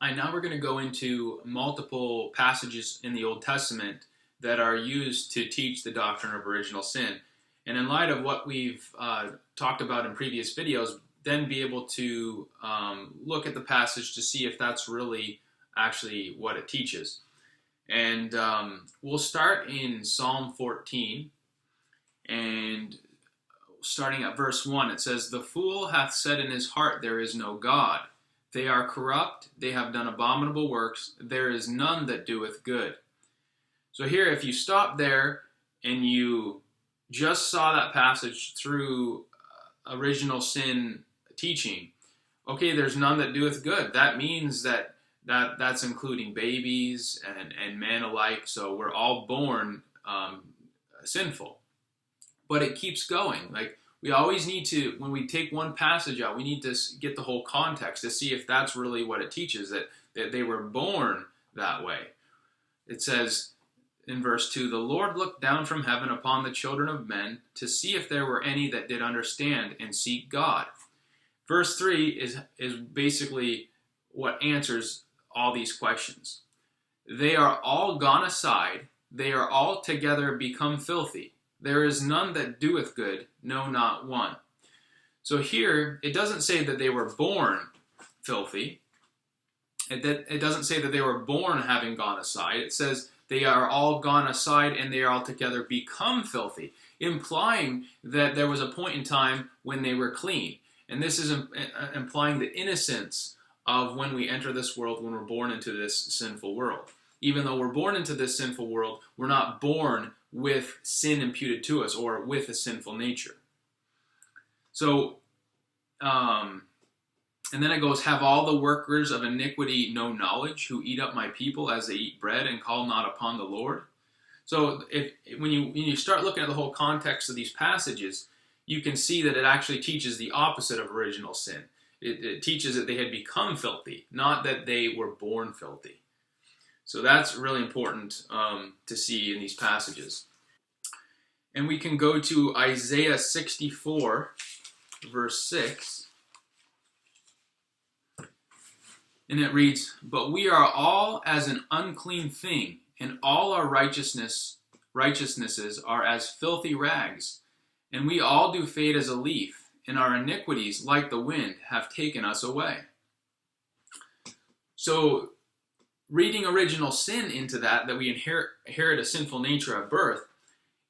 And now we're going to go into multiple passages in the Old Testament that are used to teach the doctrine of original sin. And in light of what we've talked about in previous videos, then be able to look at the passage to see if that's really actually what it teaches. And we'll start in Psalm 14, and starting at verse 1, it says, "The fool hath said in his heart, there is no God. They are corrupt, they have done abominable works, there is none that doeth good." So here, if you stop there and you just saw that passage through original sin teaching, okay, there's none that doeth good. That means that's including babies and men alike, so we're all born sinful. But it keeps going. Like, we always need to, when we take one passage out, we need to get the whole context to see if that's really what it teaches, that they were born that way. It says in verse 2, "The Lord looked down from heaven upon the children of men to see if there were any that did understand and seek God." Verse 3 is basically what answers all these questions. "They are all gone aside, they are all together become filthy. There is none that doeth good, no, not one." So here, it doesn't say that they were born filthy. It doesn't say that they were born having gone aside. It says they are all gone aside and they are all together become filthy, implying that there was a point in time when they were clean. And this is implying the innocence of when we enter this world, when we're born into this sinful world. Even though we're born into this sinful world, we're not born with sin imputed to us or with a sinful nature. So, and then it goes, "Have all the workers of iniquity no knowledge, who eat up my people as they eat bread and call not upon the Lord?" So when you start looking at the whole context of these passages, you can see that it actually teaches the opposite of original sin. It teaches that they had become filthy, not that they were born filthy. So that's really important to see in these passages. And we can go to Isaiah 64, verse 6. And it reads, "But we are all as an unclean thing, and all our righteousnesses are as filthy rags. And we all do fade as a leaf, and our iniquities, like the wind, have taken us away." So, reading original sin into that we inherit a sinful nature at birth,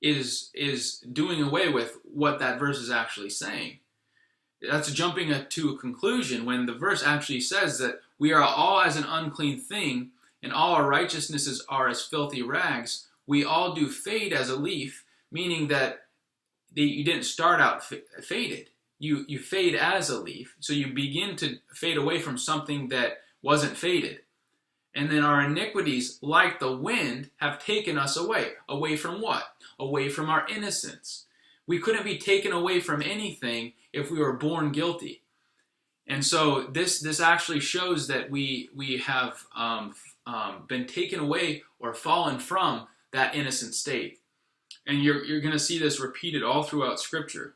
is doing away with what that verse is actually saying. That's jumping to a conclusion when the verse actually says that we are all as an unclean thing, and all our righteousnesses are as filthy rags. We all do fade as a leaf, meaning that you didn't start out faded. You fade as a leaf, so you begin to fade away from something that wasn't faded. And then our iniquities, like the wind, have taken us away. Away from what? Away from our innocence. We couldn't be taken away from anything if we were born guilty. And so this actually shows that we have been taken away or fallen from that innocent state. And you're going to see this repeated all throughout Scripture.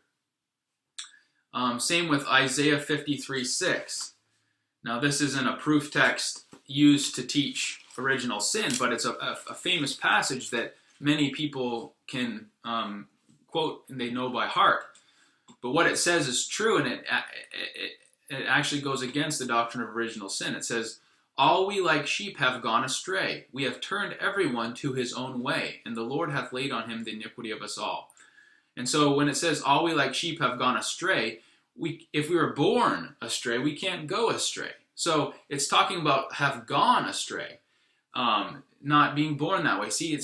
Same with Isaiah 53:6. Now, this isn't a proof text used to teach original sin, but it's a famous passage that many people can quote and they know by heart. But what it says is true, and it actually goes against the doctrine of original sin. It says, "All we like sheep have gone astray. We have turned everyone to his own way, and the Lord hath laid on him the iniquity of us all." And so when it says all we like sheep have gone astray, if we were born astray, we can't go astray. So it's talking about have gone astray, not being born that way. See,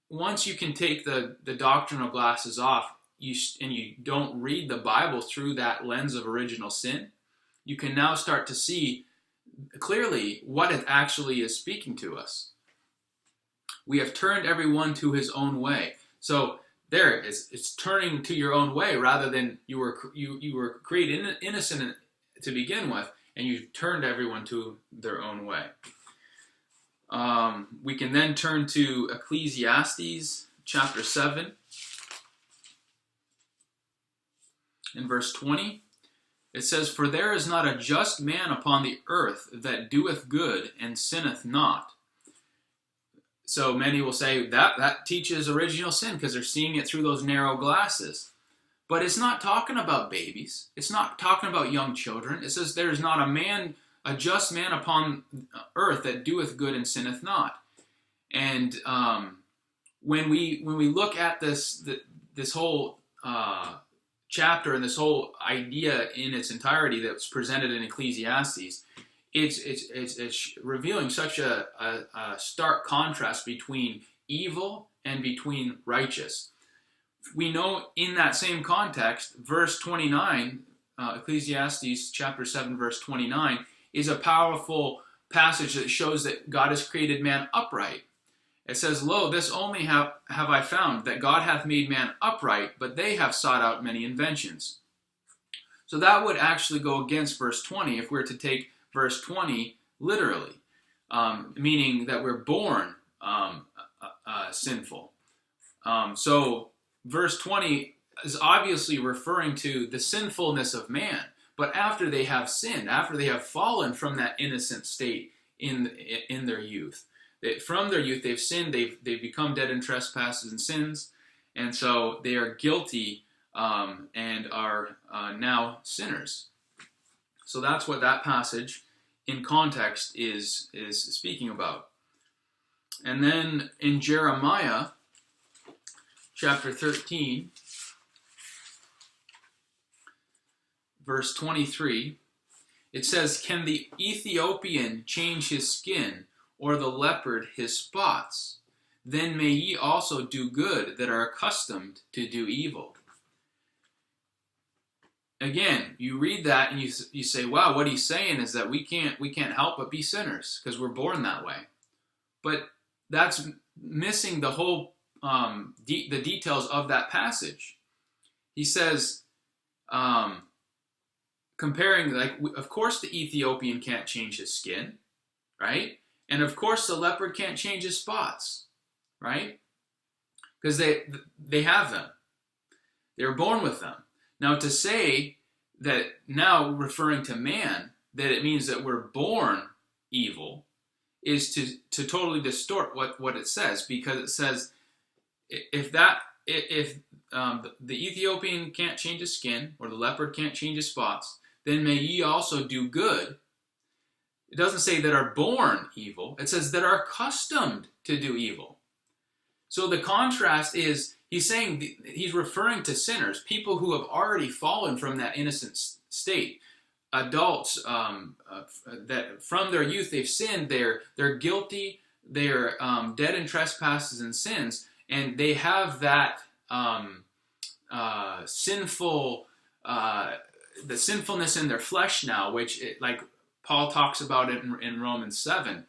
once you can take the doctrinal glasses off, and you don't read the Bible through that lens of original sin, you can now start to see clearly what it actually is speaking to us. We have turned everyone to his own way. So there it is. It's turning to your own way rather than you were created innocent to begin with, and you turned everyone to their own way. We can then turn to Ecclesiastes chapter 7 in verse 20. It says, "For there is not a just man upon the earth that doeth good and sinneth not." So many will say that teaches original sin because they're seeing it through those narrow glasses. But it's not talking about babies. It's not talking about young children. It says there is not a just man upon earth that doeth good and sinneth not. And when we look at this whole chapter and this whole idea in its entirety that's presented in Ecclesiastes, it's revealing such a stark contrast between evil and between righteous. We know in that same context, verse 29, Ecclesiastes chapter 7, verse 29, is a powerful passage that shows that God has created man upright. It says, "Lo, this only have I found, that God hath made man upright, but they have sought out many inventions." So that would actually go against verse 20 if we were to take verse 20 literally, meaning that we're born sinful. So verse 20 is obviously referring to the sinfulness of man, but after they have sinned, after they have fallen from that innocent state in their youth. From their youth, they've sinned, they've become dead in trespasses and sins, and so they are guilty and are now sinners. So that's what that passage in context is speaking about. And then in Jeremiah chapter 13, verse 23, it says, "Can the Ethiopian change his skin, or the leopard his spots? Then may ye also do good that are accustomed to do evil." Again, you read that and you say, wow, what he's saying is that we can't help but be sinners because we're born that way. But that's missing the whole the details of that passage. He says, comparing, like, of course the Ethiopian can't change his skin, right? And of course the leopard can't change his spots, right? Because they have them. They're born with them. Now to say that, now referring to man, that it means that we're born evil is to totally distort what it says, because it says if the Ethiopian can't change his skin, or the leopard can't change his spots, then may ye also do good. It doesn't say that are born evil. It says that are accustomed to do evil. So the contrast is, he's saying, he's referring to sinners, people who have already fallen from that innocent state. Adults that from their youth they've sinned, they're guilty, they're dead in trespasses and sins, and they have that sinful, the sinfulness in their flesh now, which, like Paul talks about it in Romans 7.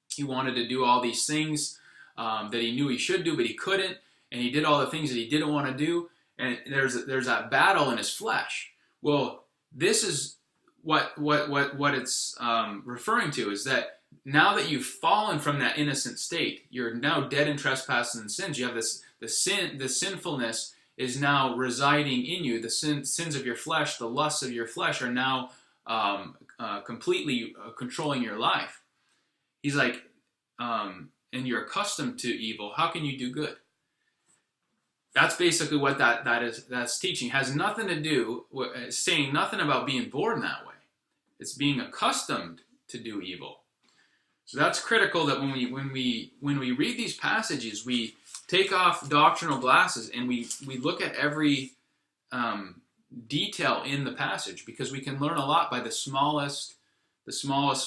He wanted to do all these things that he knew he should do, but he couldn't, and he did all the things that he didn't want to do, and there's that battle in his flesh. Well, this is what it's referring to, is that now that you've fallen from that innocent state, you're now dead in trespasses and sins. You have the sinfulness is now residing in you. The sins of your flesh, the lusts of your flesh, are now completely controlling your life. He's like, and you're accustomed to evil. How can you do good? That's basically what that's teaching. It has nothing to do with saying nothing about being born that way. It's being accustomed to do evil. So that's critical, that when we read these passages, we take off doctrinal glasses and we look at every detail in the passage, because we can learn a lot by the smallest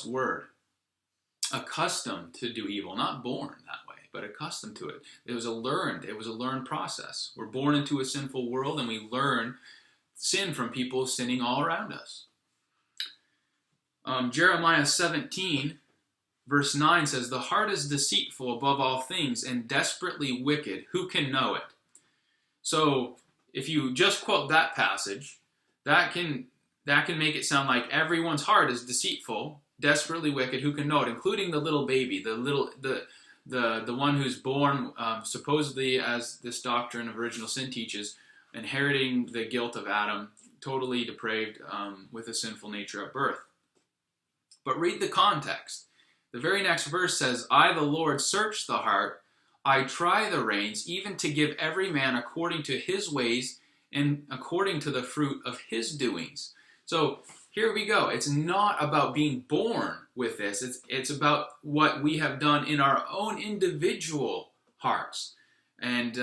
word. Accustomed to do evil, not born that way, but accustomed to it. It was a learned process. We're born into a sinful world, and we learn sin from people sinning all around us. Jeremiah 17, verse 9 says, "The heart is deceitful above all things and desperately wicked. Who can know it?" So if you just quote that passage, that can make it sound like everyone's heart is deceitful, desperately wicked. Who can know it? Including the little baby, the one who's born supposedly, as this doctrine of original sin teaches, inheriting the guilt of Adam totally depraved with a sinful nature at birth. But read the context. The very next verse says, I, the Lord, search the heart. I try the reins, even to give every man according to his ways and according to the fruit of his doings. So here we go. It's not about being born with this. It's about what we have done in our own individual hearts. And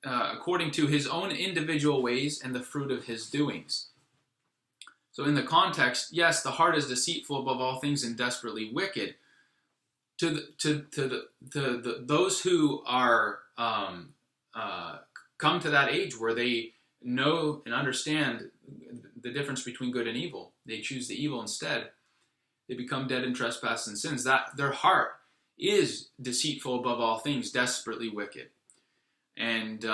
according to his own individual ways and the fruit of his doings. So in the context, yes, the heart is deceitful above all things and desperately wicked. To those who are come to that age where they know and understand the difference between good and evil, they choose the evil instead. They become dead in trespasses and sins. That their heart is deceitful above all things, desperately wicked, and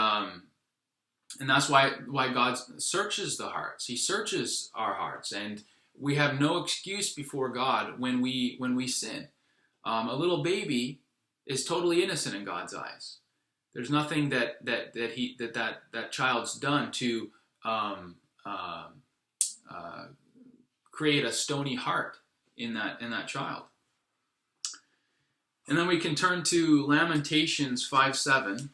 that's why God searches the hearts. He searches our hearts, and we have no excuse before God when we sin. A little baby is totally innocent in God's eyes. There's nothing that child's done to create a stony heart in that child. And then we can turn to Lamentations 5:7.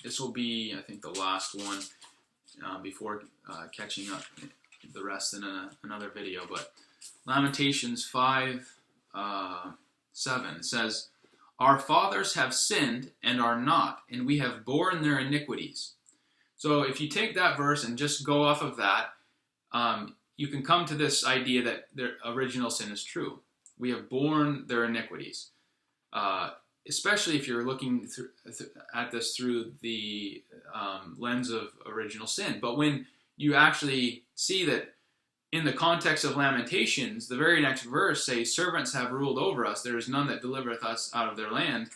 This will be, I think, the last one before catching up the rest in another video. But Lamentations 5:7 says, Our fathers have sinned and are not, and we have borne their iniquities. So if you take that verse and just go off of that, you can come to this idea that their original sin is true. We have borne their iniquities. Especially if you're looking at this through the lens of original sin. But when you actually see that in the context of Lamentations, the very next verse says, servants have ruled over us. There is none that delivereth us out of their land,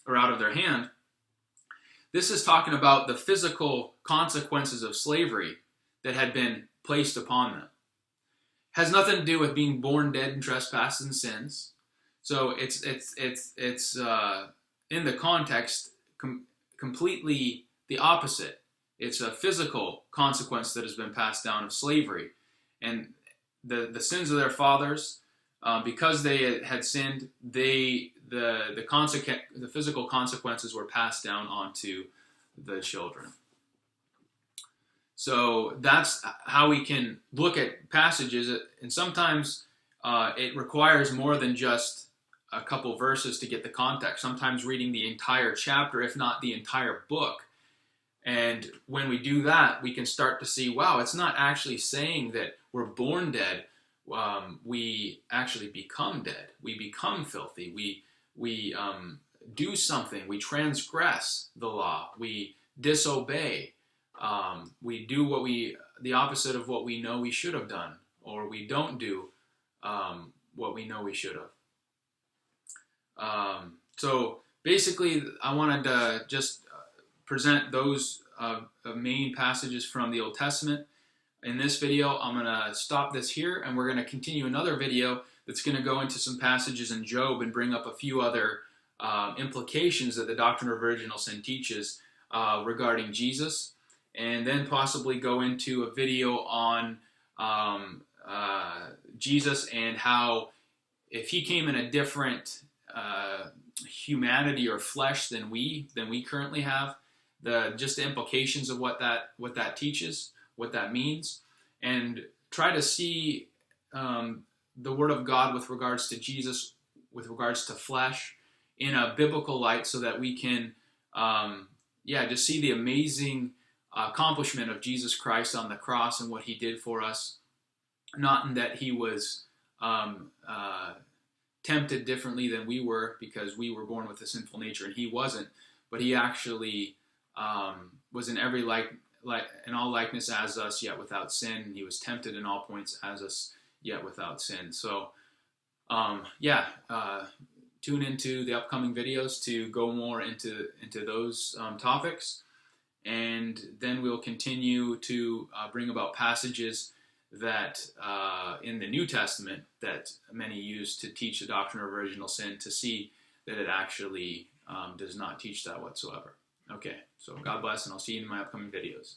or out of their hand. This is talking about the physical consequences of slavery that had been placed upon them. Has nothing to do with being born dead in trespasses and sins. So it's in the context completely the opposite. It's a physical consequence that has been passed down of slavery, and the sins of their fathers, because they had sinned, the physical consequences were passed down onto the children. So that's how we can look at passages, and sometimes it requires more than just a couple verses to get the context. Sometimes reading the entire chapter, if not the entire book. And when we do that, we can start to see, wow, it's not actually saying that we're born dead. We actually become dead. We become filthy. We do something. We transgress the law. We disobey. We do the opposite of what we know we should have done, or we don't do what we know we should have. So basically, I wanted to just present those main passages from the Old Testament. In this video, I'm going to stop this here, and we're going to continue another video that's going to go into some passages in Job and bring up a few other implications that the doctrine of original sin teaches regarding Jesus, and then possibly go into a video on Jesus and how if he came in a different humanity or flesh than we currently have, just the implications of what that teaches, what that means, and try to see the Word of God with regards to Jesus, with regards to flesh, in a biblical light, so that we can just see the amazing accomplishment of Jesus Christ on the cross and what he did for us. Not in that he was tempted differently than we were, because we were born with a sinful nature and he wasn't, but he actually was in every in all likeness as us, yet without sin. He was tempted in all points as us, yet without sin. So tune into the upcoming videos to go more into those topics, and then we'll continue to bring about passages that in the New Testament that many use to teach the doctrine of original sin, to see that it actually does not teach that whatsoever. Okay, so God bless, and I'll see you in my upcoming videos.